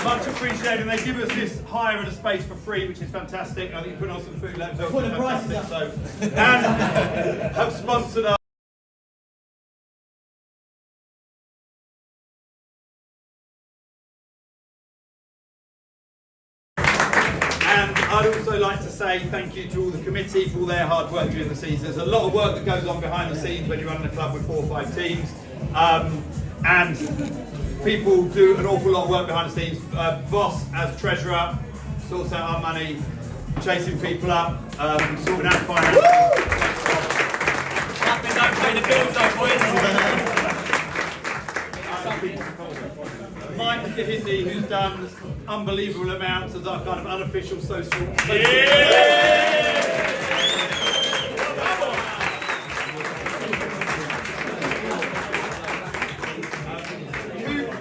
Much appreciated, and they give us this hire and a space for free, which is fantastic. I think put on some food left over, fantastic. So, and have sponsored us. And I'd also like to say thank you to all the committee for all their hard work during the season. There's a lot of work that goes on behind the scenes when you're running a club with 4 or 5 teams. And people do an awful lot of work behind the scenes. Voss as treasurer sorts out our money, chasing people up, sorting out finances. Don't pay the bills though, boys. Mike Hindi, who's done unbelievable amounts as our kind of unofficial social.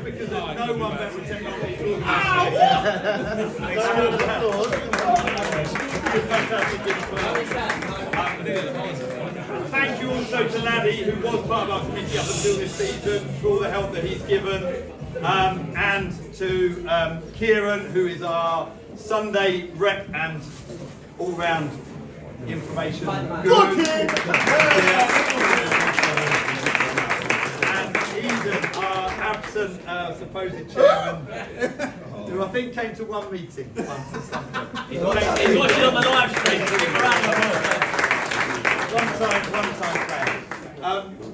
Because there's no one better with technology. Thank you also to Laddie, who was part of our committee up until this season, for all the help that he's given. And to Kieran, who is our Sunday rep and all-round information guru. And Eden, our absent supposed chairman, who I think came to one meeting once or something. He's watching on the live stream. One time player.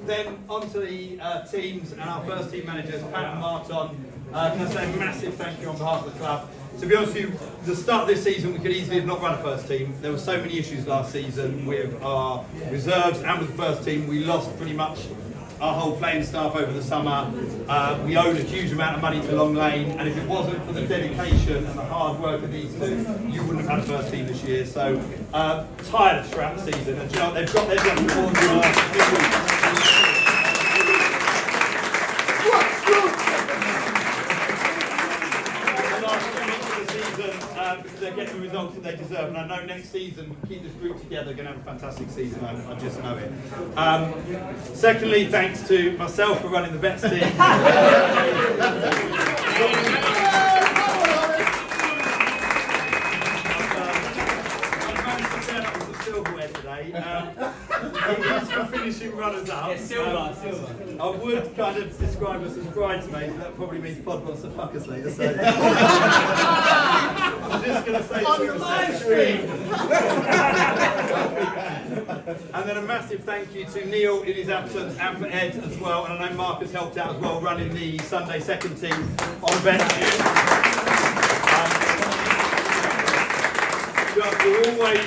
Then on to the teams and our first team managers, Pat and Martin. Can I say a massive thank you on behalf of the club. To be honest with you, the start of this season we could easily have not run a first team. There were so many issues last season with our reserves and with the first team. We lost pretty much our whole playing staff over the summer. We owed a huge amount of money to Long Lane, and if it wasn't for the dedication and the hard work of these two, you wouldn't have had a first team this year. So tired throughout the season, and you know, they've got their job before the last 2 weeks of the season, because they're getting the results that they deserve, and I know next season, keep this group together, they're going to have a fantastic season, I just know it. Secondly, thanks to myself for running the vets team. Today. It is for finishing runners up. Yeah, silver. I would kind of describe us as bridesmaids, but that probably means Pod wants to fuck us later. So I'm just going to say on the live stream. And then a massive thank you to Neil in his absence and for Ed as well. And I know Mark has helped out as well, running the Sunday second team on events.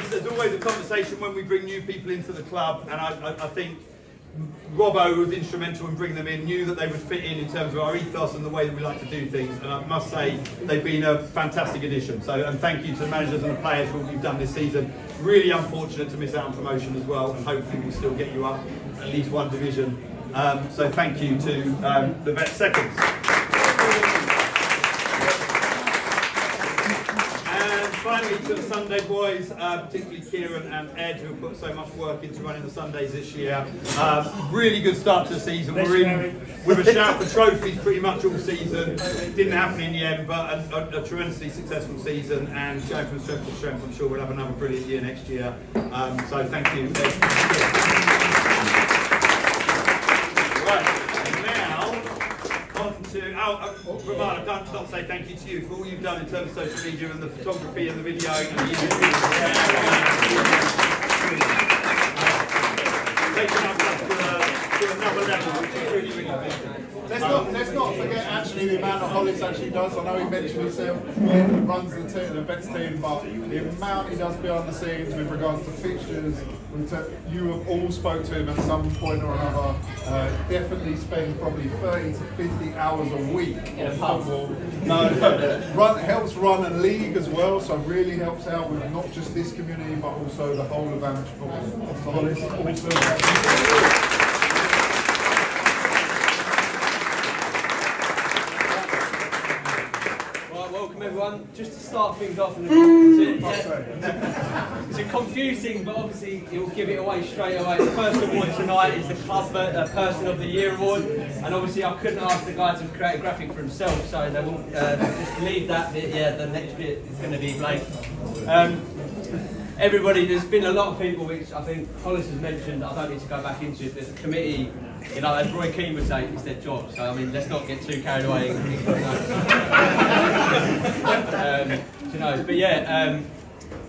There's always a conversation when we bring new people into the club, and I think Robbo was instrumental in bringing them in, knew that they would fit in terms of our ethos and the way that we like to do things, and I must say they've been a fantastic addition. So, and thank you to the managers and the players for what you've done this season. Really unfortunate to miss out on promotion as well, and hopefully we'll still get you up at least one division. So thank you to the vet seconds. Finally, to the Sunday boys, particularly Kieran and Ed, who have put so much work into running the Sundays this year. Really good start to the season. We're in with a shout for trophies pretty much all season. It didn't happen in the end, but a tremendously successful season, and going from strength to strength. I'm sure we'll have another brilliant year next year. So thank you, Ed. Right, now on to Ramon, I can't not say thank you to you for all you've done in terms of social media and the photography and the videoing and the taking up that to another level, which is really, really important. Let's not forget actually the amount of Hollis actually does. I know he mentioned himself, he runs the team, the vets team, but the amount he does behind the scenes with regards to fixtures, you have all spoke to him at some point or another. Definitely spends probably 30 to 50 hours a week on football. Helps run a league as well, so really helps out with not just this community but also the whole of amateur football. So Hollis, also. Welcome everyone. Just to start things off, it's confusing, but obviously you'll give it away straight away. The first award tonight is the Club Person of the Year award. And obviously I couldn't ask the guy to create a graphic for himself, so they will just leave that bit. Yeah, the next bit is going to be blank. Everybody, there's been a lot of people, which I think Hollis has mentioned, I don't need to go back into it. There's a committee, you know, as Roy Keane would say, it's their job. So, I mean, let's not get too carried away. You know, but yeah,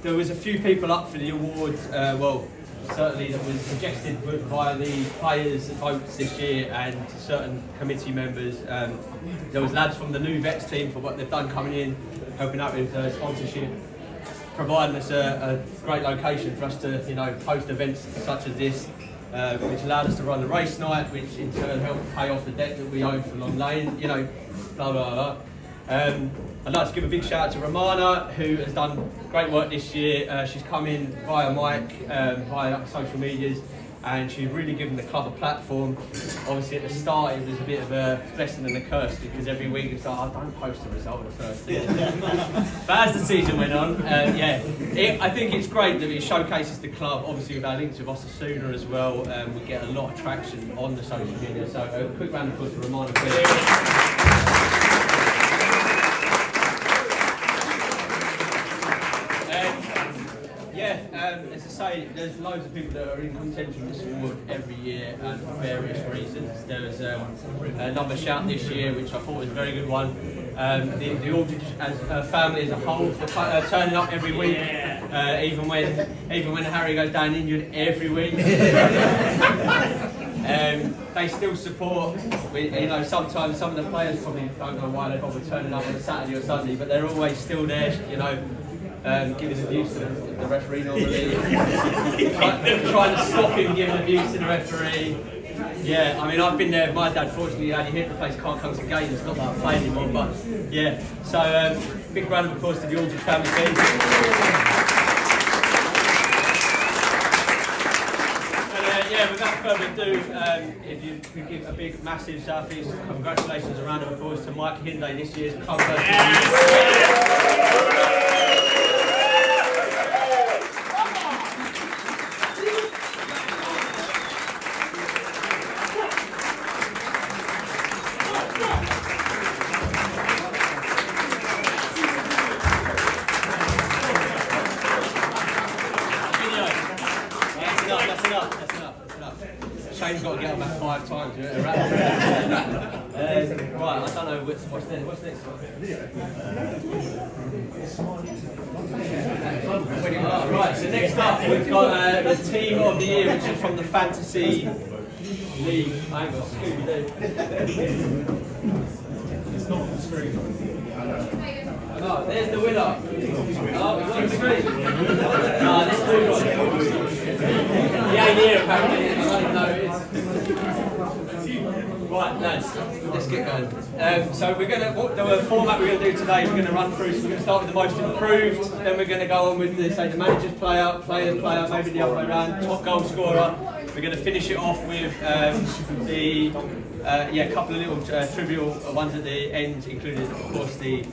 there was a few people up for the awards, well, certainly that was suggested via the players' votes this year and certain committee members. There was lads from the new vets team for what they've done coming in, helping out with sponsorship, providing us a great location for us to, you know, host events such as this, which allowed us to run the race night, which in turn helped pay off the debt that we owed for Long Lane, you know, blah, blah, blah. I'd like to give a big shout out to Romana, who has done great work this year. She's come in via mic, via social medias, and she's really given the club a platform. Obviously at the start it was a bit of a blessing and a curse, because every week it's like, I don't post the result of the first season. But as the season went on, I think it's great that it showcases the club. Obviously with our links with Osasuna as well, we get a lot of traction on the social media. So a quick round of applause to Romana, please. As I say, there's loads of people that are in contention with this award every year and for various reasons. There was another shout this year, which I thought was a very good one. The Aldridge as a family as a whole for turning up every week, even when Harry goes down injured every week. They still support. You know, sometimes some of the players probably don't know why they bother turning up on a Saturday or Sunday, but they're always still there. You know. Giving abuse to the referee normally, trying to stop him giving abuse to the referee. Yeah, I mean, I've been there. My dad, fortunately, only here the place can't come to games. Not that I play anymore, but yeah. So big round of applause to the Aldridge family team. And yeah, without further ado, if you could give a big, massive South East congratulations, a round of applause to Mike Hindley, this year's club person. Shane's got to get up about 5 times. Right, I don't know what's next. What's next one? Right, so next up we've got the team of the year, which is from the Fantasy League. Hang on, Scooby-Doo. It's not on the screen. Oh, there's the winner. Oh, it's on the screen. No, this dude one. He ain't here apparently. I don't know who it is. Right, lads, let's get going. So we're going to, the format we're going to do today, we're going to run through, so we're going to start with the most improved, then we're going to go on with the manager's player, maybe the other way around, top goal scorer. We're going to finish it off with a couple of little trivial ones at the end, including of course the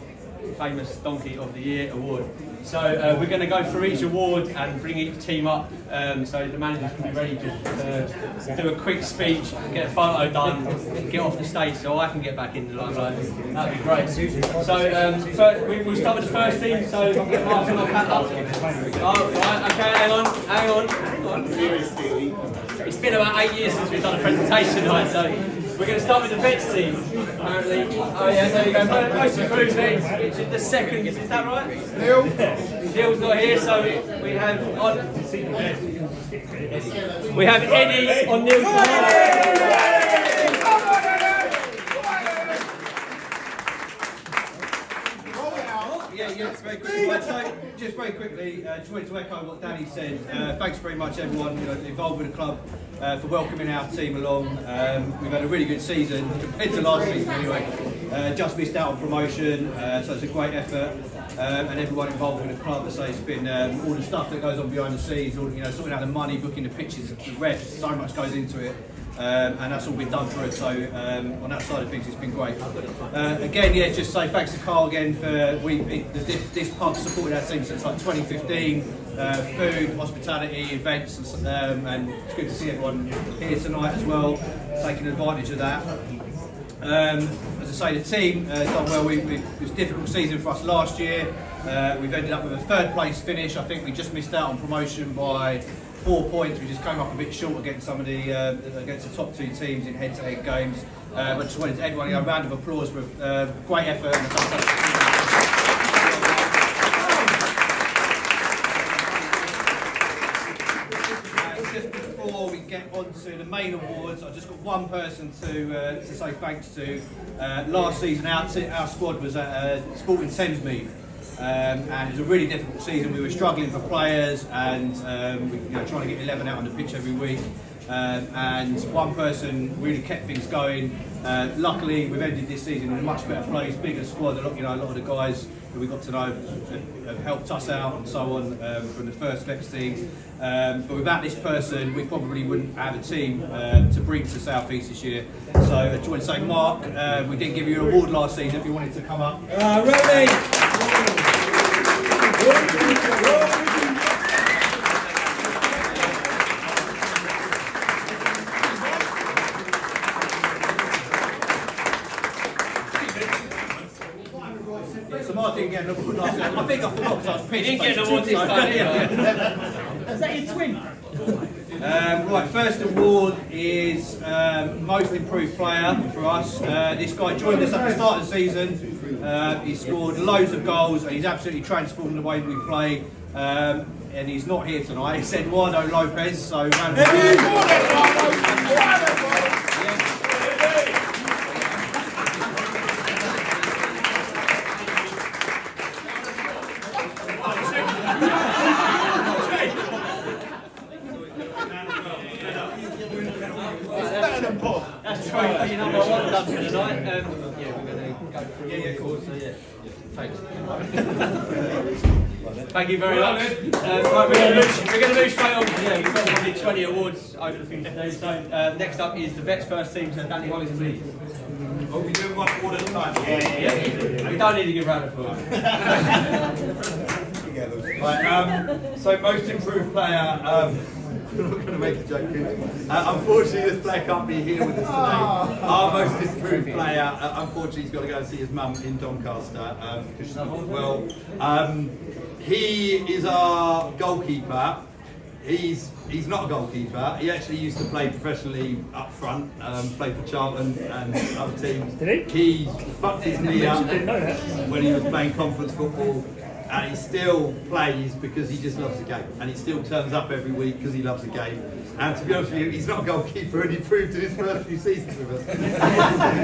famous Donkey of the Year award. So we're going to go through each award and bring each team up, so the managers can be ready to do a quick speech, get a photo done, get off the stage so I can get back in the limelight. That'd be great. So we'll start with the first team, so get Martin on pat up. Oh, right, okay, hang on. It's been about 8 years since we've done a presentation, right, so we're going to start with the vets team, apparently. Oh yeah, there you go. Most improved vets, which is the second, is that right? Neil's not here, so we have Eddie on Neil's behalf. Very quickly. So, just very quickly, just wanted to echo what Danny said. Thanks very much everyone involved with the club for welcoming our team along. We've had a really good season, compared to last season anyway. Just missed out on promotion, so it's a great effort. And everyone involved with the club, I say it's been all the stuff that goes on behind the scenes, all, sorting out the money, booking the pitches, the refs, so much goes into it. And that's all been done for us, so on that side of things it's been great. Again, yeah, just say thanks to Carl again for this pub supported our team since like 2015. Food, hospitality, events, and it's good to see everyone here tonight as well, taking advantage of that. As I say, the team has done well. It was a difficult season for us last year. We've ended up with a 3rd place finish. I think we just missed out on promotion by 4 points. We just came up a bit short against some of against the top 2 teams in head-to-head games. I just wanted everyone a round of applause for a great effort and a fantastic Before we get on to the main awards, I've just got one person to say thanks to. Last season our squad was at Sporting Thamesmead, and it was a really difficult season. We were struggling for players and trying to get 11 out on the pitch every week. And one person really kept things going. Luckily, we've ended this season in a much better place, bigger squad. A lot of the guys that we got to know have helped us out and so on from the first Vex team. But without this person, we probably wouldn't have a team to bring to South East this year. So I just want to say, Mark, we didn't give you an award last season. If you wanted to come up, So Mark didn't get an award last year. I think I forgot because I was pissed. He didn't get an award this time. Is that your twin? Right, first award is most improved player for us. This guy joined us at the start of the season. He scored loads of goals and he's absolutely transformed the way we play. And he's not here tonight. It's Eduardo Lopez. So round of applause. That's right, you know what I've done for tonight. Yeah, we're going to go through all the calls, so yeah. Thanks. Thank you very much. Right, we're going to move straight on. Yeah, we've got probably 20 awards over the thing today. So next up is the Vets first team, so Danny Hollins, please. We'll be doing one award at a time. Yeah. We don't need to give a round of applause. Right, so most improved player. I'm not going to make a joke. Unfortunately, this player can't be here with us today. Our most improved player, unfortunately, he's got to go and see his mum in Doncaster because she's not well. He is our goalkeeper. He's not a goalkeeper. He actually used to play professionally up front, played for Charlton and other teams. Did he? He fucked his knee up when he was playing conference football. And he still plays because he just loves the game. And he still turns up every week because he loves the game. And to be honest with you, he's not a goalkeeper and he proved in his first few seasons with us.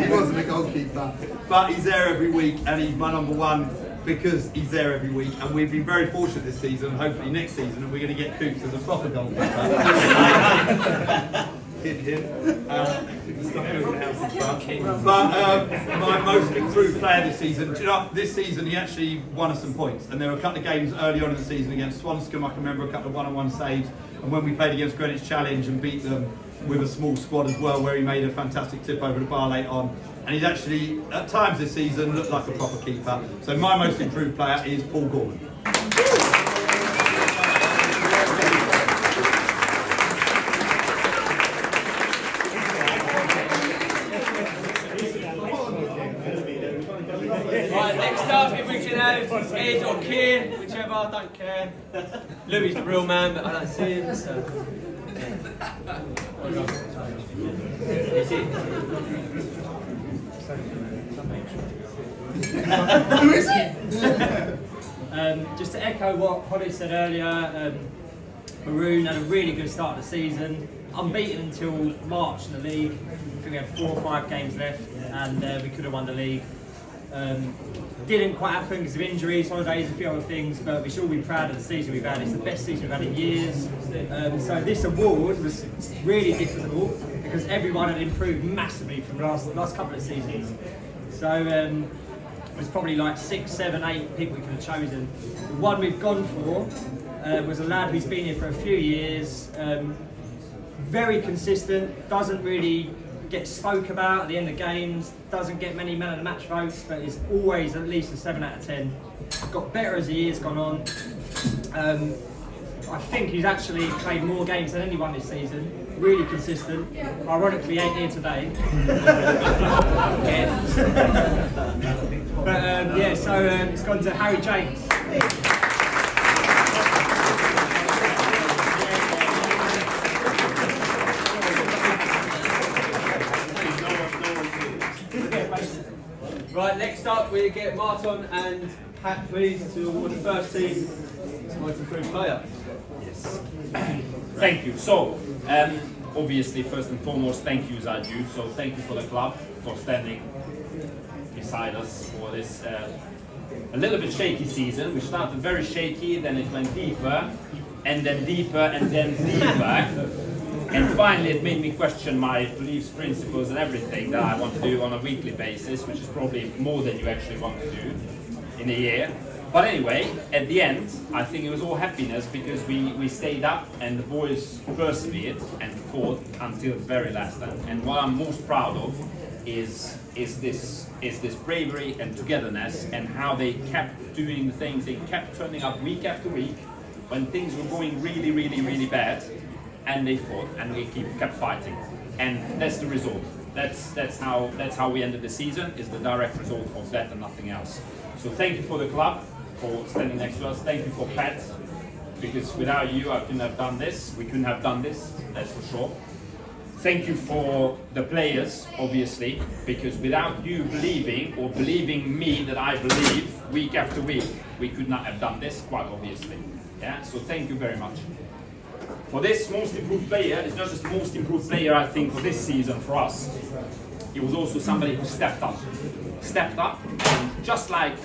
He wasn't a goalkeeper. But he's there every week and he's my number one because he's there every week. And we've been very fortunate this season, and hopefully next season, and we're going to get Coops as a proper goalkeeper. But my most improved player this season, do you know, this season he actually won us some points, and there were a couple of games early on in the season against Swanscombe. I can remember a couple of one-on-one saves, and when we played against Greenwich Challenge and beat them with a small squad as well, where he made a fantastic tip over the bar late on, and he's actually at times this season looked like a proper keeper. So my most improved player is Paul Gorman. Right, next up, if we can have Ed or Keir, whichever, I don't care. Louis the real man, but I don't see him, so. Is it? Who is it? Just to echo what Holly said earlier, Maroon had a really good start of the season, unbeaten until March in the league. I think we had 4 or 5 games left, and we could have won the league. Didn't quite happen because of injuries, holidays, a few other things, but we should all be proud of the season we've had. It's the best season we've had in years. So this award was really difficult because everyone had improved massively from last couple of seasons. So there's probably like 6, 7, 8 people we could have chosen. The one we've gone for was a lad who's been here for a few years, very consistent, doesn't really get spoke about at the end of games, doesn't get many man of the match votes, but is always at least a 7 out of 10. Got better as the years gone on. I think he's actually played more games than anyone this season. really consistent. Ironically, ain't here today. But yeah, so it's gone to Harry James. Right, next up we get Martin and Pat, please, to award the first team most improved player. Yes. Thank you. So, obviously, first and foremost, thank yous are due. So, thank you for the club for standing beside us for this a little bit shaky season. We started very shaky, then it went deeper, and then deeper, and then deeper. And finally, it made me question my beliefs, principles, and everything that I want to do on a weekly basis, which is probably more than you actually want to do in a year. But anyway, at the end, I think it was all happiness because we stayed up and the boys persevered and fought until the very last end. And what I'm most proud of is this bravery and togetherness and how they kept doing things. They kept turning up week after week when things were going really, really, really bad. And they fought, and we kept fighting, and that's the result. That's how we ended the season. Is the direct result of that and nothing else. So thank you for the club for standing next to us. Thank you for Pat, because without you, I couldn't have done this. We couldn't have done this. That's for sure. Thank you for the players, obviously, because without you believing me that I believe week after week, we could not have done this. Quite obviously, yeah. So thank you very much. For this most improved player, it's not just most improved player, I think, for this season for us. He was also somebody who stepped up. And just like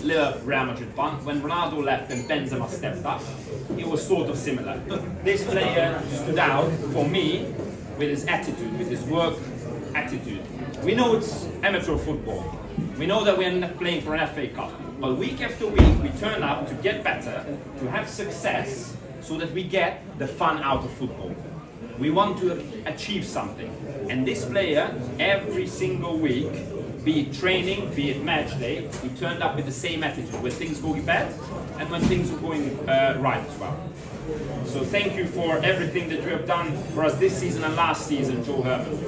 little Real Madrid one, when Ronaldo left and Benzema stepped up, it was sort of similar. This player stood out for me with his attitude, with his work attitude. We know it's amateur football. We know that we're not playing for an FA Cup. But week after week, we turn up to get better, to have success, so that we get the fun out of football. We want to achieve something. And this player, every single week, be it training, be it match day, he turned up with the same attitude, when things were going bad and when things were going right as well. So thank you for everything that you have done for us this season and last season, Joe Herman.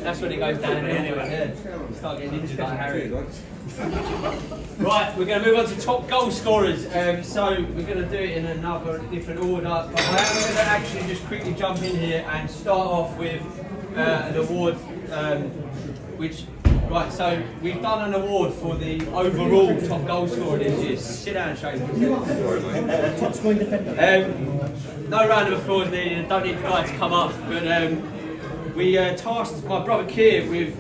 That's when it goes down anyway. Yeah. You start getting injured like Harry. Right, we're going to move on to top goal scorers. So we're going to do it in another different order. But I am going to actually just quickly jump in here and start off with an award, right, so we've done an award for the overall top goal scorer this year. Sit down, Shane. Top scoring defender. No round of applause needed. Don't need the guy to come up, but we tasked my brother Keir with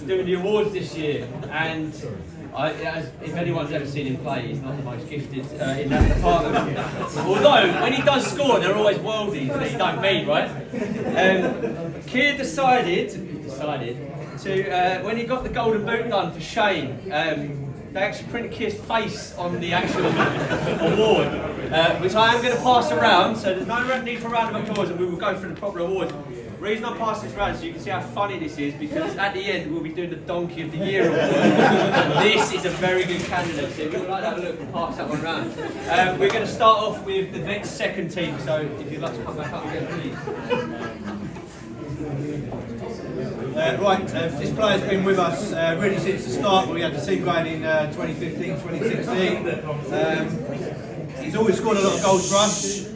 doing the awards this year, and if anyone's ever seen him play, he's not the most gifted in that department. Although when he does score, they're always worldies that he don't mean, right? Keir decided to when he got the golden boot done for Shane. They actually printed Keir's face on the actual award, which I am going to pass around, so there's no need for a round of applause and we will go through the proper awards. The reason I pass this round so you can see how funny this is, because at the end we'll be doing the Donkey of the Year award, and this is a very good candidate, so if you would like to have a look, we'll pass that one round. We're going to start off with the Vets second team, so if you'd like to come back up again, please. This player's been with us really since the start when we had the team going in 2015, 2016. He's always scored a lot of goals for us.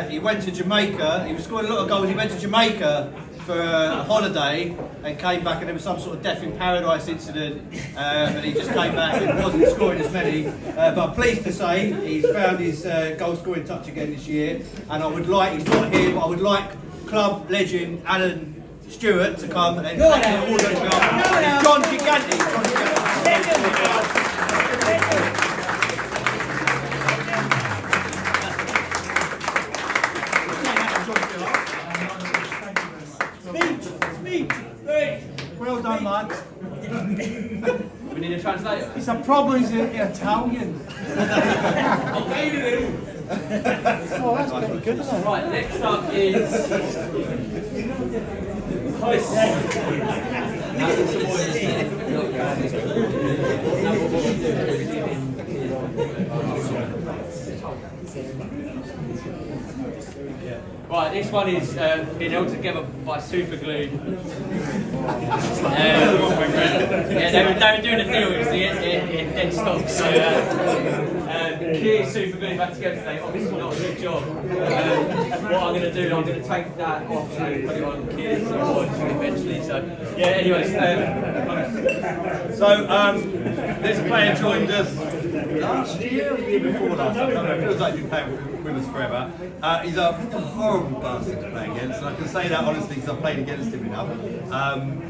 He went to Jamaica, he was scoring a lot of goals, he went to Jamaica for a holiday and came back, and there was some sort of death in paradise incident, and he just came back and wasn't scoring as many. But I'm pleased to say he's found his goal scoring touch again this year, and I would like, he's not here, but I would like club legend Alan Stewart to come and take the award on his behalf. John Giganti. Speak need a translator? It's a problem, he's Italian. Oh, that's pretty good, isn't it? Right, next up is host. Right, this one is being held together by super glue. Yeah, they were doing a deal, it then stopped. So, Keir super glue back together today, obviously not a good job. What I'm going to do, I'm going to take that off and put it on Keir's board eventually. So, yeah, anyways. This player joined us last year, or the year before last. I don't know, it feels like you've been playing with us forever. He's a horrible bastard to play against, and I can say that honestly because I've played against him enough.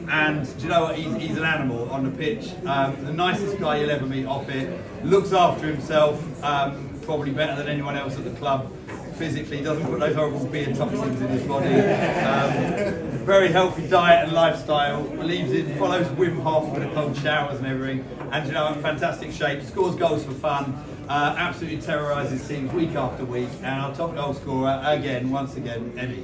And do you know what? He's an animal on the pitch. The nicest guy you'll ever meet off it. Looks after himself, probably better than anyone else at the club. Physically, doesn't put those horrible beer toxins in his body. Very healthy diet and lifestyle. Believes in, follows Wim Hof with the cold showers and everything. And you know, in fantastic shape. Scores goals for fun. Absolutely terrorises teams week after week. And our top goal scorer again, once again, Eddie.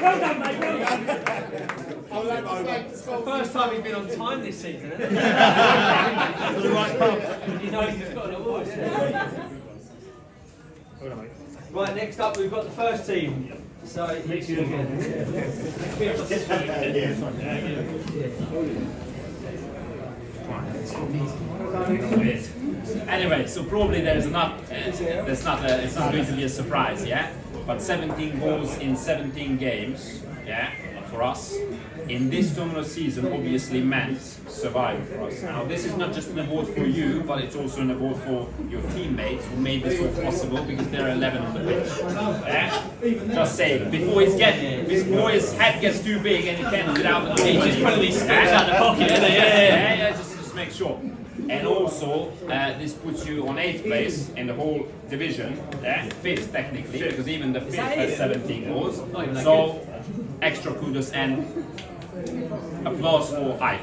Well done, mate. Well done. It's the first time he's been on time this season, isn't it? For the right pub. He knows he's got an award. Right, next up we've got the first team. So it's you again. Anyway, so probably it's not going to be a surprise, yeah? But 17 goals in 17 games, yeah, for us, in this tournament season obviously meant survival for us. Now, this is not just an award for you, but it's also an award for your teammates who made this all possible because there are 11 on the pitch. Yeah? Just saying, before his head gets too big and he can't get out of the He just put these sticks out the pocket, isn't he? Yeah, just make sure. And also, this puts you on 8th place in the whole division, 5th technically, because even the 5th has 17 goals. So, extra kudos and applause for Ike.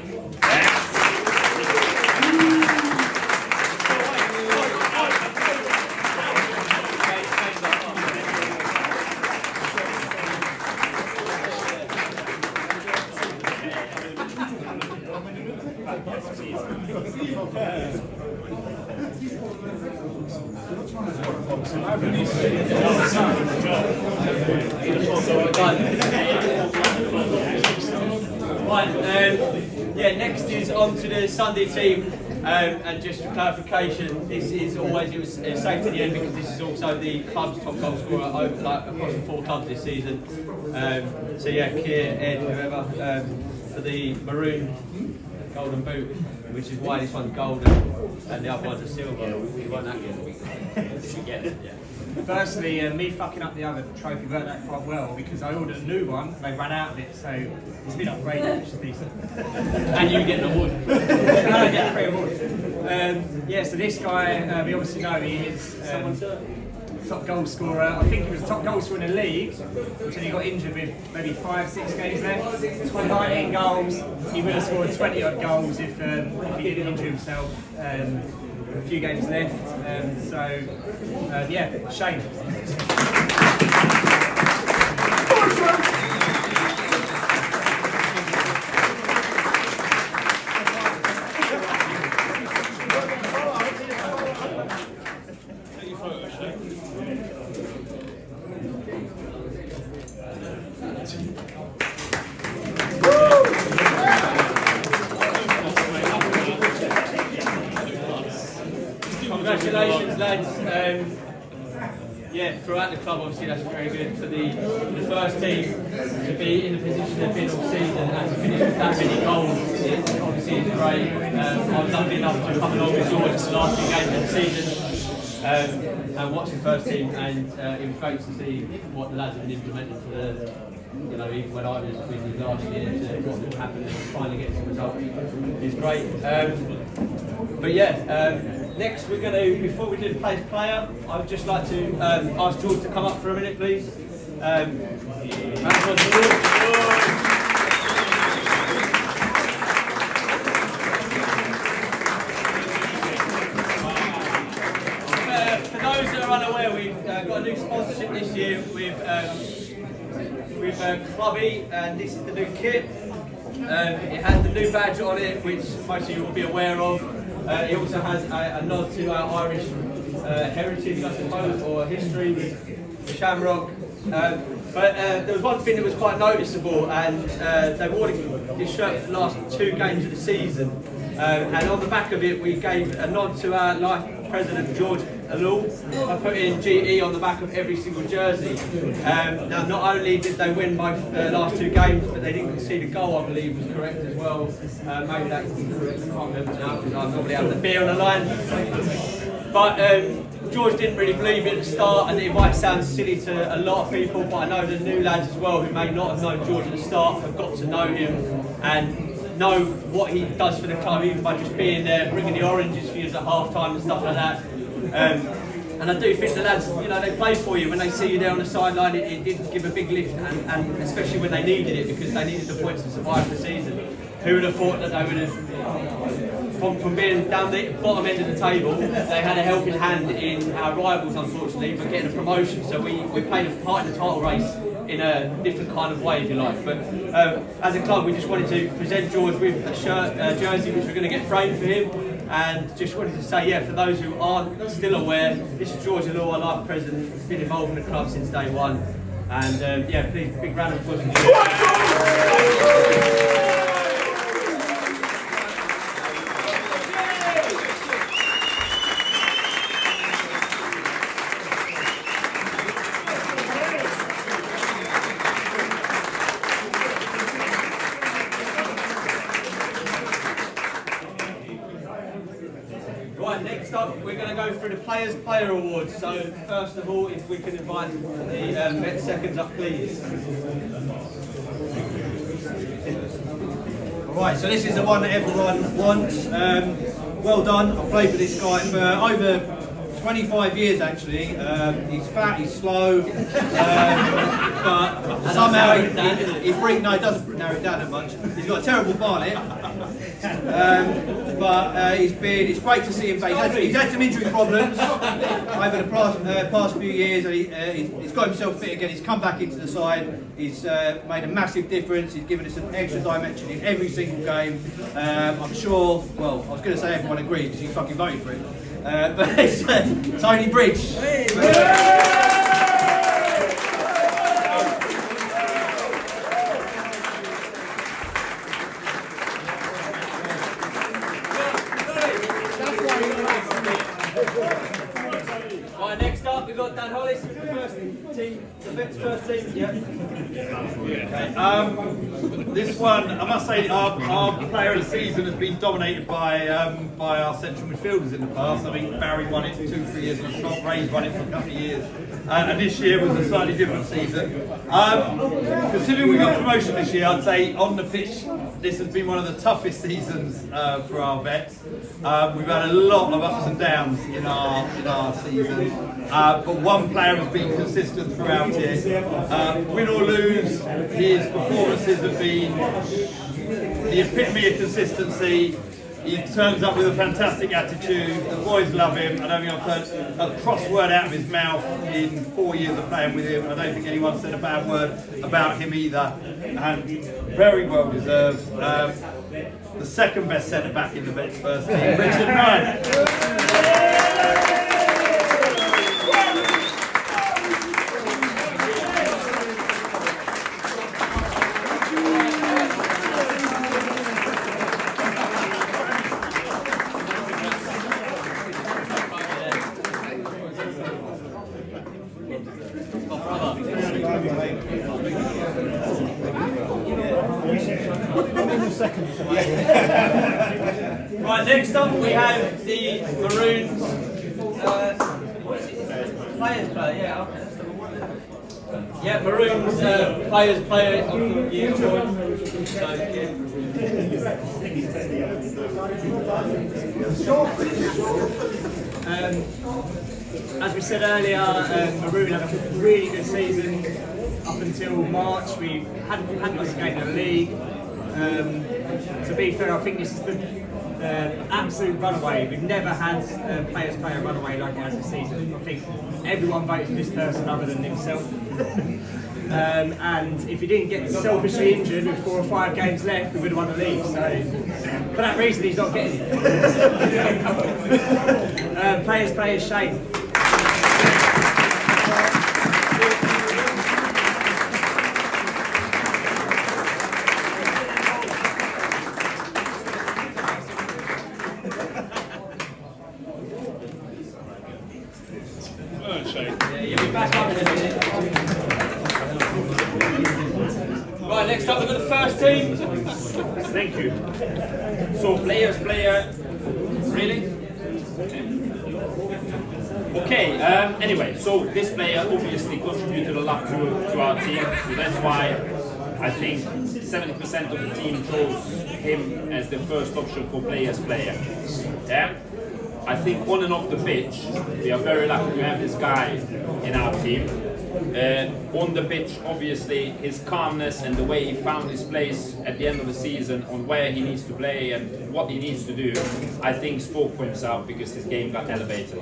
Yeah, next is on to the Sunday team, and just for clarification, this is always, it was saved to the end because this is also the club's top goal scorer over, across the 4 clubs this season. So yeah, Keir, Ed, whoever, for the maroon golden boot, which is why this one's golden and the other one's a silver. You won that again. Did you get it? Yeah. Firstly, me fucking up the other trophy worked out quite well because I ordered a new one, they ran out of it, so it's been upgraded, which is decent. And you get an award. And I get 3 awards. Yeah, so this guy, we obviously know he is top goal scorer. I think he was the top goal scorer in the league until he got injured with maybe 5-6 games left. 19 goals. He would have scored 20 odd goals if he didn't injure himself. A few games left, yeah, shame. Congratulations, lads. Yeah, throughout the club, obviously that's very good for the first team to be in the position they've been all season and to finish with that many goals. It obviously is great. I was lucky enough to come along with George for the last 2 games of the season and watch the first team, and it was great to see what the lads have been implementing for the. You know, even when I was with you last year, to what will happen and finally get some results is great. But yeah, Next, we're going to, before we do the players player, I would just like to ask George to come up for a minute, please. Round of applause for George. For those that are unaware, we've got a new sponsorship this year with Clubby, and this is the new kit. It has the new badge on it, which most of you will be aware of. It also has a nod to our Irish heritage, I suppose, or history with the shamrock. But there was one thing that was quite noticeable, and they've worn this shirt for the last 2 games of the season. And on the back of it, we gave a nod to our life president, George Alul, by putting GE on the back of every single jersey. Now, not only did they win both the last 2 games, but they didn't concede a goal, I believe, was correct as well. Maybe that's incorrect, I can't remember now, because I normally have the beer on the line. But George didn't really believe it at the start, and it might sound silly to a lot of people, but I know the new lads as well, who may not have known George at the start, have got to know him and know what he does for the club, even by just being there, bringing the oranges for you at half time and stuff like that. And I do think the lads, you know, they play for you. When they see you there on the sideline, it did give a big lift, and especially when they needed it, because they needed the points to survive the season. Who would have thought that they would have, from being down the bottom end of the table, they had a helping hand in our rivals, unfortunately, but getting a promotion. So we played a part in the title race in a different kind of way, if you like. But as a club, we just wanted to present George with a shirt, jersey, which we're going to get framed for him. And just wanted to say, yeah, for those who aren't still aware, this is George Alul, our life president. He's been involved in the club since day one. And yeah, please, big round of applause for George. Right, next up we're going to go through the Players Player Awards. So first of all, if we can invite the Met seconds up, please. Right, so this is the one that everyone wants. Well done. I've played with this guy for over 25 years actually. He's fat, he's slow, but somehow he brings, no, he doesn't narrow it down that much. He's got a terrible barnet, but it's great to see him play. He's had some injury problems over the past few years, and he's got himself fit again. He's come back into the side. He's made a massive difference. He's given us an extra dimension in every single game. I'm sure, well, I was going to say everyone agrees because you fucking voted for him. But it's Tony Bridge. Right, next up we've got Dan Hollis, the first team, the Vets first team. Yeah. Okay. This one, I must say, our player of the season has been dominated by our central midfielders in the past. I think Barry won it 2-3 years on a shot, Ray's won it for a couple of years, and this year was a slightly different season. Considering we got promotion this year, I'd say on the pitch this has been one of the toughest seasons for our Vets. We've had a lot of ups and downs in our season, but one player has been consistent throughout it. Win or lose, his performances have been the epitome of consistency. He turns up with a fantastic attitude. The boys love him. I don't think I've heard a cross word out of his mouth in 4 years of playing with him. I don't think anyone said a bad word about him either. And very well deserved. The second best centre back in the Vets first team, Richard Knight. Right, next up we have the Maroons. What is it? Players player, yeah, okay, that's the one. Yeah, Maroon's player of the year award. So, yeah. As we said earlier, Maroon had a really good season up until March. We hadn't lost a game in the league. To be fair, I think this is the absolute runaway. We've never had players play a runaway like it has this season. I think everyone voted for this person other than himself. And if he didn't get selfishly injured with 4 or 5 games left, we would have won the league. So for that reason, he's not getting it. Players, Shane. Right, next up we've got the first team. Thank you. So player, really? Okay, anyway, so this player obviously contributed a lot to our team, so that's why I think 70% of the team chose him as the first option for player. Yeah? I think on and off the pitch, we are very lucky to have this guy in our team. On the pitch, obviously, his calmness and the way he found his place at the end of the season on where he needs to play and what he needs to do, I think spoke for himself because his game got elevated.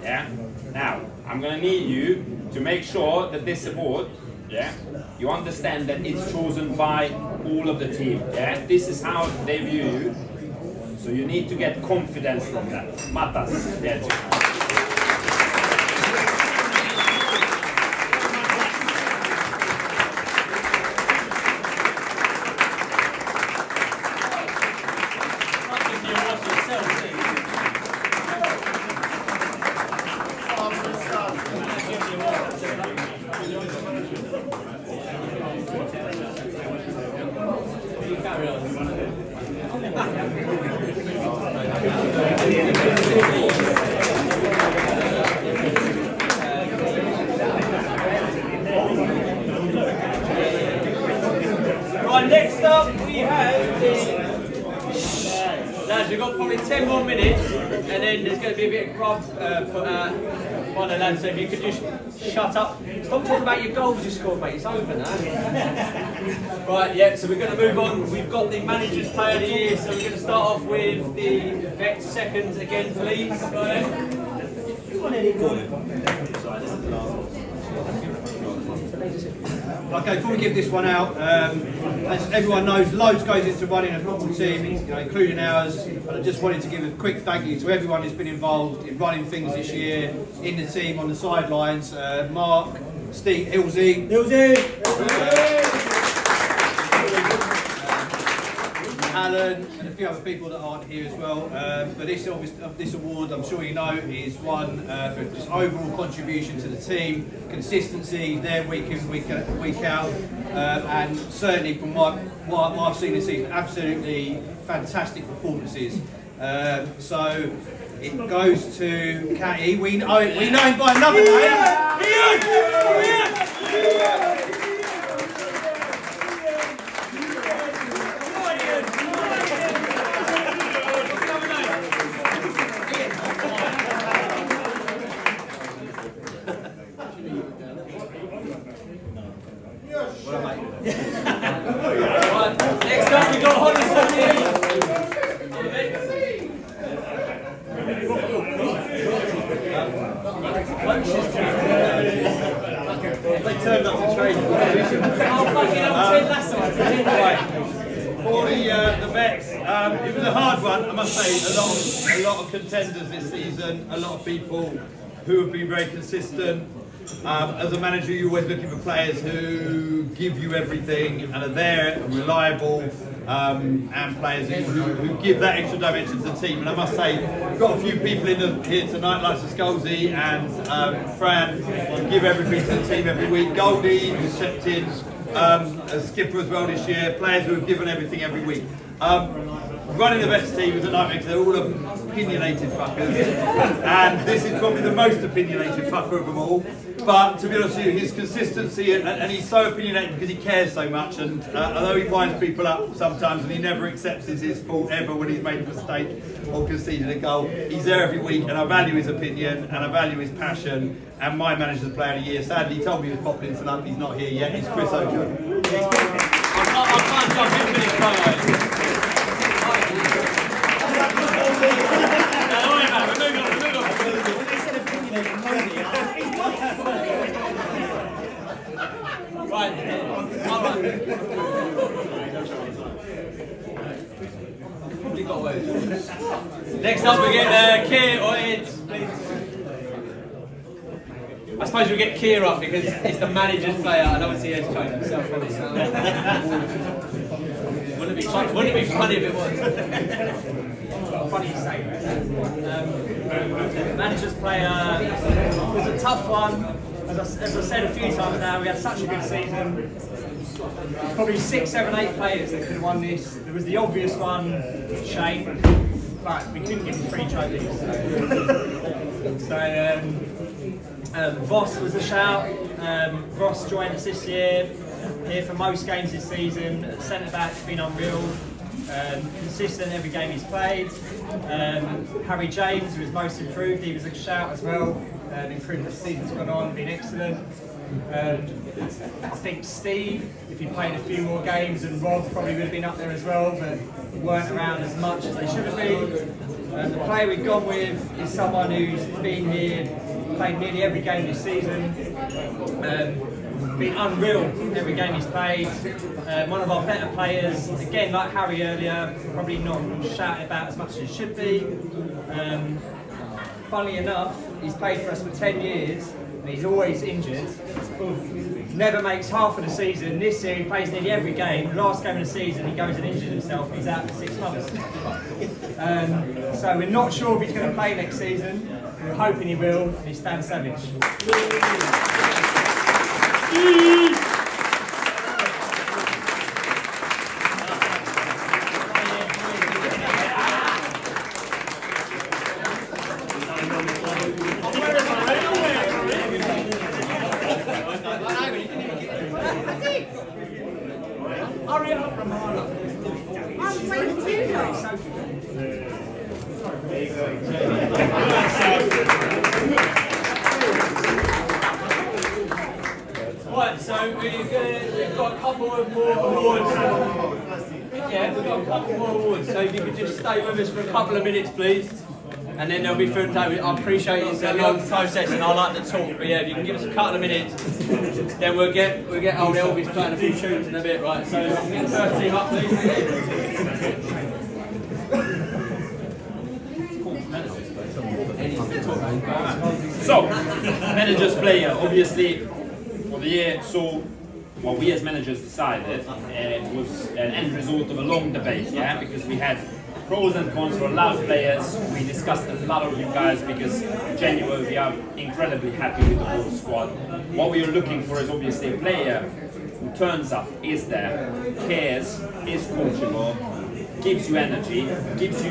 Yeah. Now, I'm gonna need you to make sure that this award, yeah, you understand that it's chosen by all of the team. Yeah. This is how they view you. So you need to get confidence from that. Matas, yes. Right, next up we have the lads. We've got probably 10 more minutes, and then there's going to be a bit of grub put out by the lads. So if you could just shut up, stop talking about your goals you scored, mate. It's over now. Right, yeah. So we're going to move on. We've got the manager's player of the year. So we're going to start off with the vet seconds again, please. Go ahead. Okay, before we give this one out, as everyone knows, loads goes into running a football team, including ours. And I just wanted to give a quick thank you to everyone who's been involved in running things this year, in the team, on the sidelines. Mark, Steve, Ilzy, Alan, and a few other people that aren't here as well. But this award, I'm sure you know, is one for just overall contribution to the team, consistency there week in, week out, and certainly from what I've seen this season, absolutely fantastic performances. So it goes to Catty. We know him by another name. Right, next up we got Hollis here. They turned up to training. For the Bex, it was a hard one, I must say. A lot of contenders this season, a lot of people who have been very consistent. As a manager, you're always looking for players who give you everything and are there and reliable, and players who give that extra dimension to the team. And I must say, we've got a few people here tonight, like Skolzy and Fran, who give everything to the team every week. Goldie, who stepped in as skipper as well this year. Players who have given everything every week. Running the best team is a nightmare because they're all opinionated fuckers, and this is probably the most opinionated fucker of them all. But to be honest with you, his consistency, and he's so opinionated because he cares so much, and although he winds people up sometimes and he never accepts it's his fault ever when he's made a mistake or conceded a goal, he's there every week, and I value his opinion and I value his passion. And my manager's player of the year, sadly, he told me he was popping into London, he's not here yet, it's Chris Ojo. I can't jump in with this photo. Next up we get Keir or Ed, please. I suppose we'll get Keir up because he's the manager's player and obviously Ed's changed himself on his Wouldn't it be funny if it was? Funny you say that. Manager's player was a tough one. As I said a few times now, we had such a good season. Probably 6, 7, 8 players that could have won this. There was the obvious one, Shane, but we couldn't give him 3 trophies. So Voss was a shout. Voss joined us this year, here for most games this season. Centre back's been unreal. Consistent every game he's played. Harry James, who was most improved, he was a shout as well. Improved as the season's gone on, been excellent. I think Steve, if he played a few more games, and Rob probably would have been up there as well, but weren't around as much as they should have been. The player we've gone with is someone who's been here, played nearly every game this season. Been unreal every game he's played. One of our better players, again like Harry earlier, probably not shouted about as much as he should be. Funnily enough, he's played for us for 10 years and he's always injured. Never makes half of the season. This year he plays nearly every game. Last game of the season he goes and injures himself and he's out for 6 months. So we're not sure if he's going to play next season. We're hoping he will, and he's Stan Savage. Right, so we've got a couple of more awards. Yeah, we've got a couple more awards. So if you could just stay with us for a couple of minutes, please. And then there'll be food table. I appreciate it's a long process and I like to talk, but yeah, if you can give us a couple of minutes, then we'll get old Elvis playing a few tunes in a bit, right? So get the first team up, please. So, manager's player, obviously, for the year, so what we as managers decided was an end result of a long debate, yeah, because we had pros and cons for a lot of players. We discussed a lot of you guys because genuinely we are incredibly happy with the whole squad. What we are looking for is obviously a player who turns up, is there, cares, is coachable, gives you energy, gives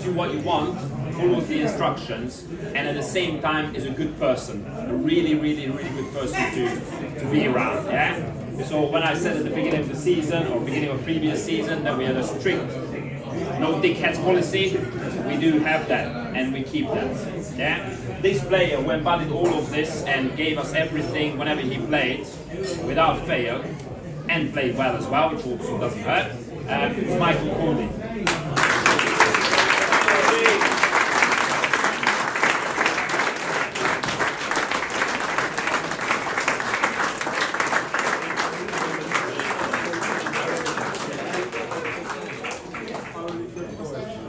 you what you want, follows the instructions, and at the same time is a good person, a really good person to be around. Yeah. So when I said at the beginning of the season or beginning of previous season that we had a strict no dickheads policy, we do have that and we keep that. Yeah. This player who embodied all of this and gave us everything whenever he played without fail and played well as well, which also doesn't hurt. It's Michael Cooley.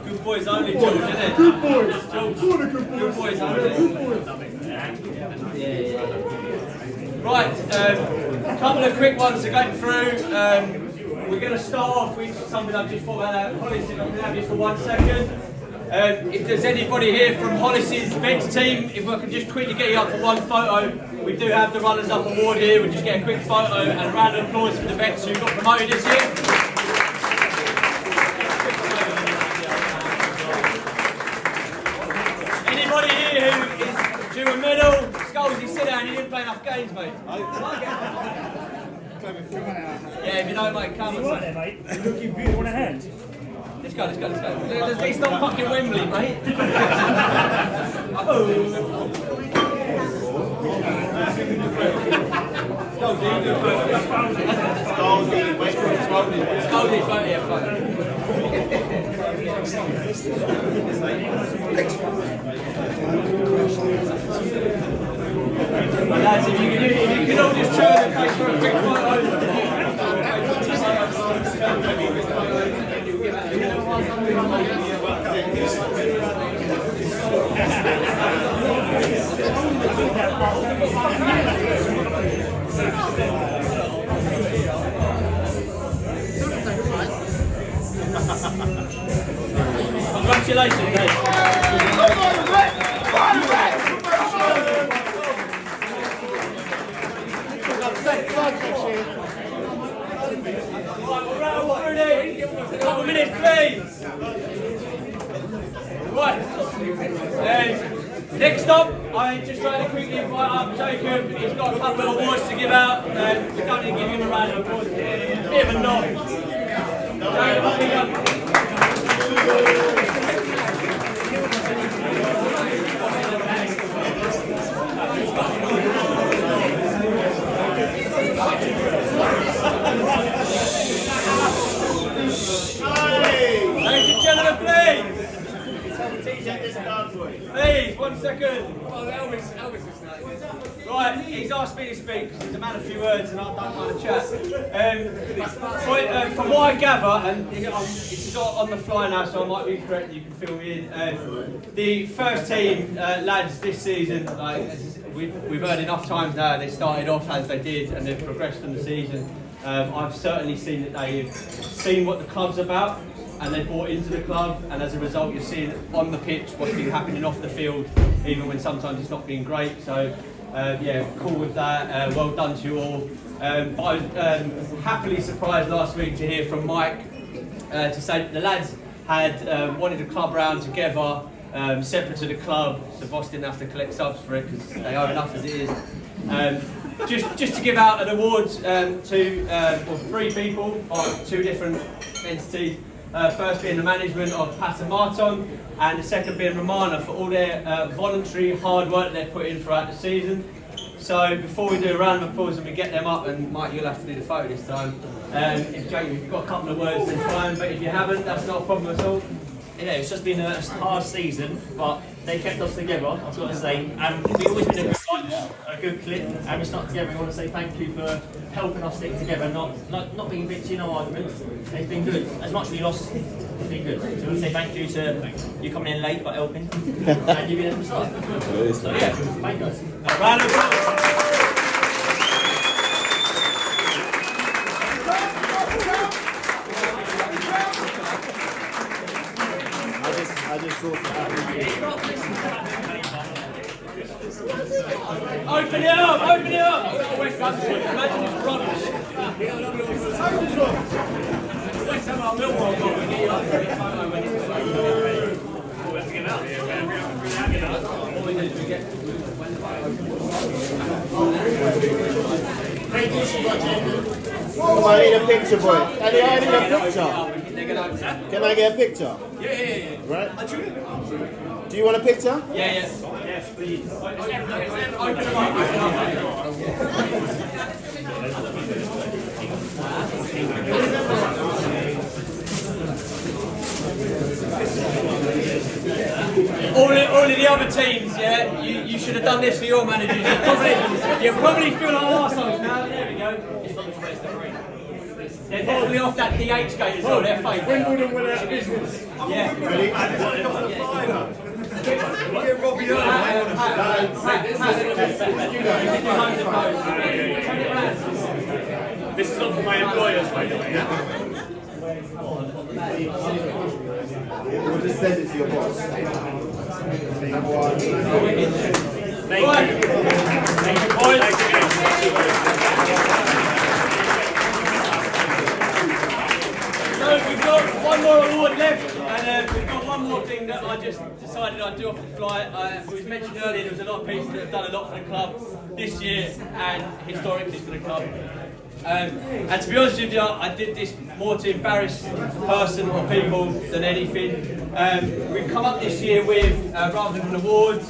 Good boys only, George, isn't it? Good boys. George. Good boys only. Right, a couple of quick ones to go through. We're going to start off with something I've just thought about. Hollis, if I can have you for 1 second. If there's anybody here from Hollis's Vets team, if I can just quickly get you up for one photo. We do have the Runners Up Award here. We'll just get a quick photo and a round of applause for the Vets who got promoted this year. Scolesy, sit down, you didn't play enough games, mate. Yeah, if you don't, mate, come on. There, mate. You're looking beautiful in a hand. Let's go. It's not fucking Wembley, mate. Lads, if you can all just turn the face for a quick photo. Congratulations, guys. A couple of minutes, please. Right. Next up, I'm just trying to quickly invite up Jacob. He's got a couple of awards to give out. We don't need to give him a round of applause. Bit of a nod. Ladies and gentlemen, please. Please, 1 second. Right, he's asked me to speak because he's a man of few words and I don't mind a chat. From what I gather, and this is on the fly now, so I might be correct, you can fill me in. The first team lads this season, we've heard enough times now, they started off as they did and they've progressed in the season. I've certainly seen that they've seen what the club's about and they bought into the club, and as a result you're seeing on the pitch what's been happening off the field, even when sometimes it's not been great. So yeah, cool with that, well done to you all. I was happily surprised last week to hear from Mike to say that the lads had wanted a club round together, separate to the club, so Voss didn't have to collect subs for it because they owe enough as it is. Just to give out an award to three people of two different entities. First being the management of Pat Martin, and the second being Romana for all their voluntary hard work they've put in throughout the season. So before we do a round of applause and we get them up, and Mike, you'll have to do the photo this time. If you've got a couple of words, then fine, but if you haven't, that's not a problem at all. Yeah, it's just been a hard season, but they kept us together, I've got to say. And we've always been a good bunch, a good clip, and we stuck together. We want to say thank you for helping us stick together, not being bitchy in our arguments. It's been good. As much as we lost, it's been good. So we want to say thank you to you coming in late but helping, and you being at the start. So yeah, thank you guys. A round of applause. I just thought that. Open it up! Open it up! Imagine it's rubbish. West Ham are Millwall got to get you up for this photo when it's Oh, I need a picture, boy. I need a picture. Can I get a picture? Yeah. Right? Do you want a picture? Yeah. Yes, please. Open them up. All of the other teams, yeah, you should have done this for your managers. You probably feel like arseholes now. There we go. They're probably off that DH gate as well. They're fake. Wimbledon will out of business. Yeah. Get Robbie This is not for my employers, by the way. We'll just send it to your boss. Thank you. Thank you, boys. So we've got one more award left, and we've got one one more thing that I just decided I'd do off the fly. It was mentioned earlier there was a lot of people that have done a lot for the club this year and historically for the club. And to be honest with you, I did this more to embarrass the person or people than anything. We've come up this year with, rather than an award,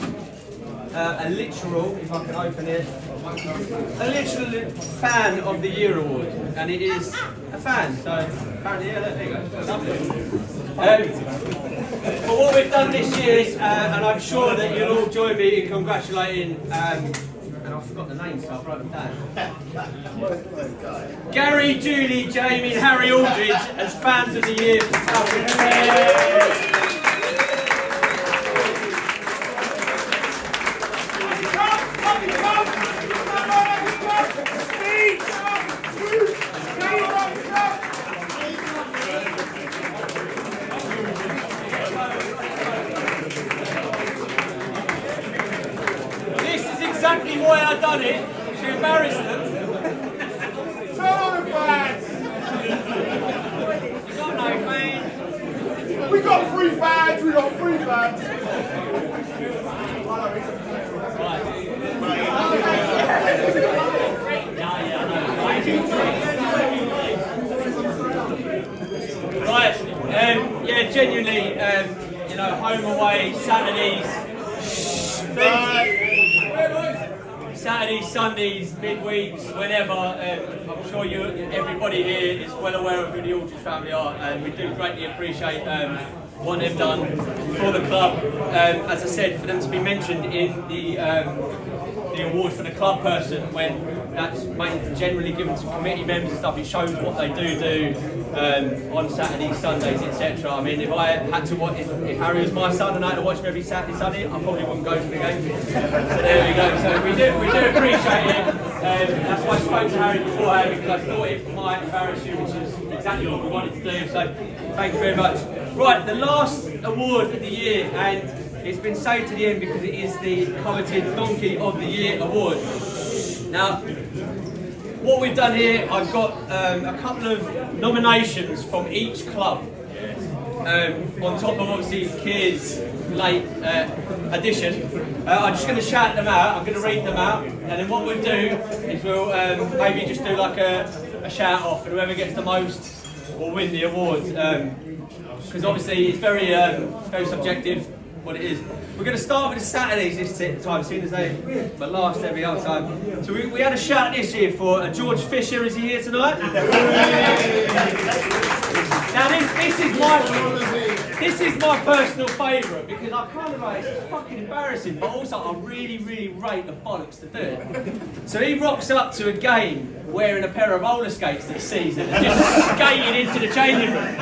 a literal, if I can open it, a literal Fan of the Year award. And it is a fan, so apparently, yeah, there you go. Lovely. But what we've done this year is, and I'm sure that you'll all join me in congratulating, and I forgot the names, so I wrote them down. Gary, Julie, Jamie, and Harry Aldridge as Fans of the Year for South. Exactly why I done it, to embarrass them. Turn on the fans! You got no fans. We got free fans, we got free fans. Right, yeah, genuinely, you know, home away, Saturdays, Saturdays, Sundays, midweeks, whenever. I'm sure everybody here is well aware of who the Aldridge family are, and we do greatly appreciate what they've done for the club. As I said, for them to be mentioned in the award for the club person, when that's generally given to committee members and stuff, it shows what they do on Saturdays, Sundays, etc. I mean, if I had to watch, if Harry was my son and I had to watch him every Saturday, Sunday, I probably wouldn't go to the game. So there we go. So we do appreciate it. That's why I spoke to Harry beforehand, because I thought it might embarrass you, which is exactly what we wanted to do. So thank you very much. Right, the last award of the year, and it's been saved to the end because it is the coveted Donkey of the Year award. Now, what we've done here, I've got a couple of nominations from each club. On top of obviously Keir's late addition. I'm just going to shout them out, I'm going to read them out, and then what we'll do is we'll maybe just do like a shout off, and whoever gets the most will win the award. Because obviously it's very subjective what it is. We're going to start with the Saturdays this time, seeing as they were last every other time. So we had a shout this year for George Fisher. Is he here tonight? Now this is my personal favourite, because I kind of like, it's fucking embarrassing, but also I really rate the bollocks to do it. So he rocks up to a game wearing a pair of roller skates this season and just skating into the changing room.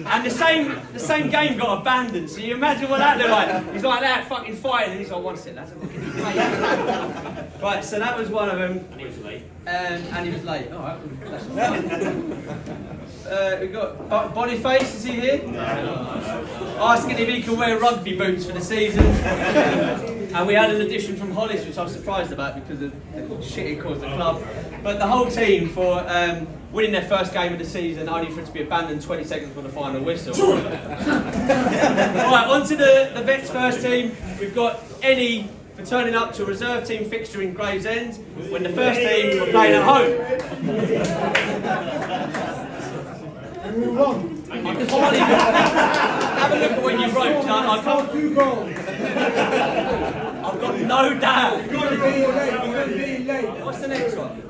And the same game got abandoned, so you imagine what that looked like. He's like that, fucking fighting, and he's like, one sec, that's a fucking Right, so that was one of them. And he was late. And he was late. Alright, that's fine. We've got Boniface, is he here? No. Asking if he can wear rugby boots for the season. And we had an addition from Hollis, which I was surprised about because of the shit it caused the club. But the whole team for winning their first game of the season, only for it to be abandoned 20 seconds before the final whistle. Right, on to the Vets first team. We've got Ennie for turning up to a reserve team fixture in Gravesend when the first team were playing at home. Move on. I can't even have a look at when you wrote. I can't. 2 goals. I've got no doubt. You're being late. What's the next one?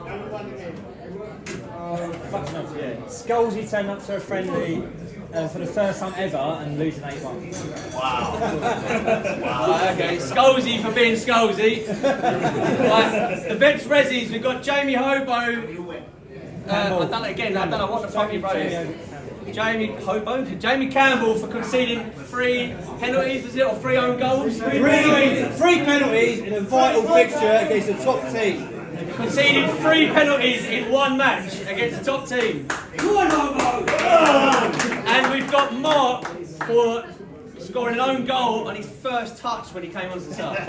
Scalzi turned up to a friendly for the first time ever and losing 8-1. Wow. Okay, Scalzi for being Scalzi. Right, the Vets Rezzies, we've got Jamie Hobo. I've done it again, I don't know what the fuck you wrote here. Jamie Campbell for conceding 3 penalties, was it, or 3 own goals? 3 penalties in a vital fixture against the top team. Conceded 3 penalties in 1 match against the top team. And we've got Mark for scoring an own goal on his first touch when he came onto the side.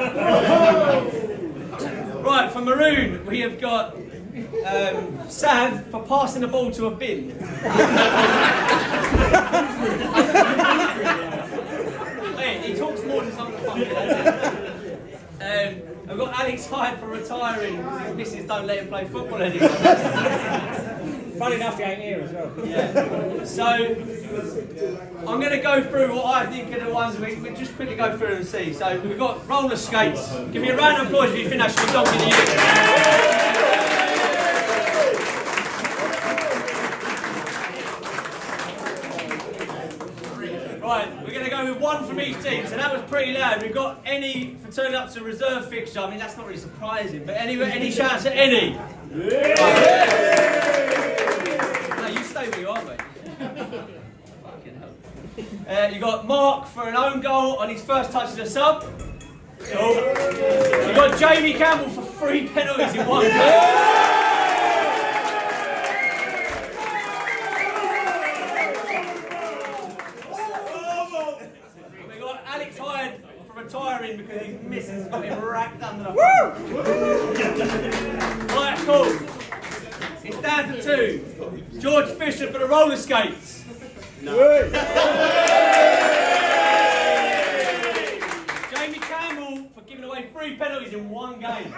Right, for Maroon, we have got Sav for passing the ball to a bin. talks more than some of the fucking I've got Alex Hyde for retiring because his missus don't let him play football anymore. Funny enough, he ain't here as well. Yeah. So I'm going to go through what I think are the ones we just quickly go through and see. So we've got roller skates. Give me a round of applause if you think that should be donkey of the year. Right, we're going to go with one from each team, so that was pretty loud. We've got any for turning up to reserve fixture. I mean, that's not really surprising, but any chance at any? No, you stay where you are, mate. Fucking hell. You got Mark for an own goal on his first touch as a sub. Cool. You got Jamie Campbell for 3 penalties in one game. Retiring because his missus has got him racked under the Right, cool. It's down to 2. George Fisher for the roller skates. No. Jamie Campbell for giving away 3 penalties in one game.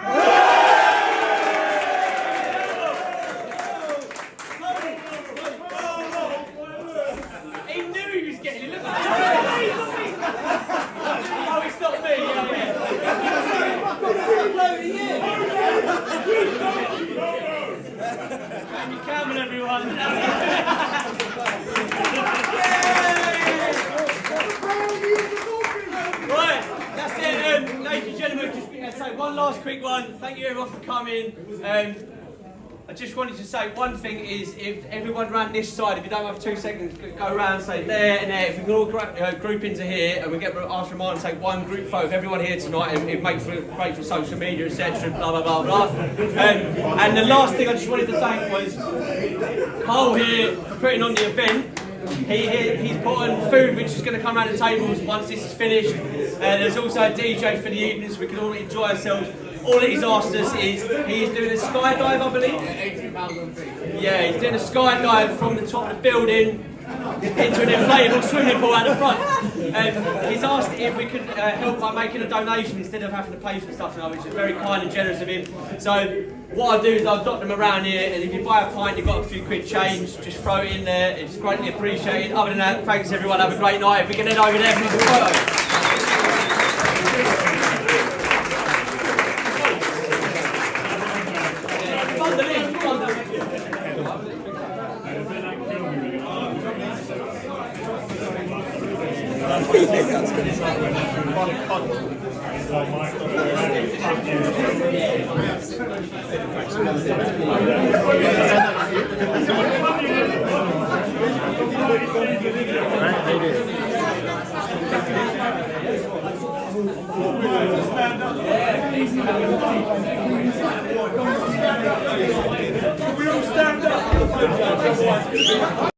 He knew he was getting it. Look at that. Oh, it's not me. Jamie Campbell, everyone. Right, that's it. Ladies and gentlemen, just say one last quick one. Thank you everyone for coming. I just wanted to say one thing is, if everyone around this side, if you don't have 2 seconds, go around, say there and there. If we can all group into here and we get asked Ramon to take one group photo of everyone here tonight, it makes it great for social media, etc. Blah blah blah blah. And the last thing I just wanted to thank was Cole here for putting on the event. He's put on food which is going to come around the tables once this is finished. There's also a DJ for the evening so we can all enjoy ourselves. All that he's asked us is, he's doing a skydive, I believe? 18,000 feet. Yeah, he's doing a skydive from the top of the building into an inflatable swimming pool at the front. He's asked if we could help by making a donation instead of having to pay for stuff now, which is very kind and generous of him. So what I'll do is I'll dot them around here, and if you buy a pint, you've got a few quid change, just throw it in there. It's greatly appreciated. Other than that, thanks everyone, have a great night. If we can head over there for a photo. We all stand up.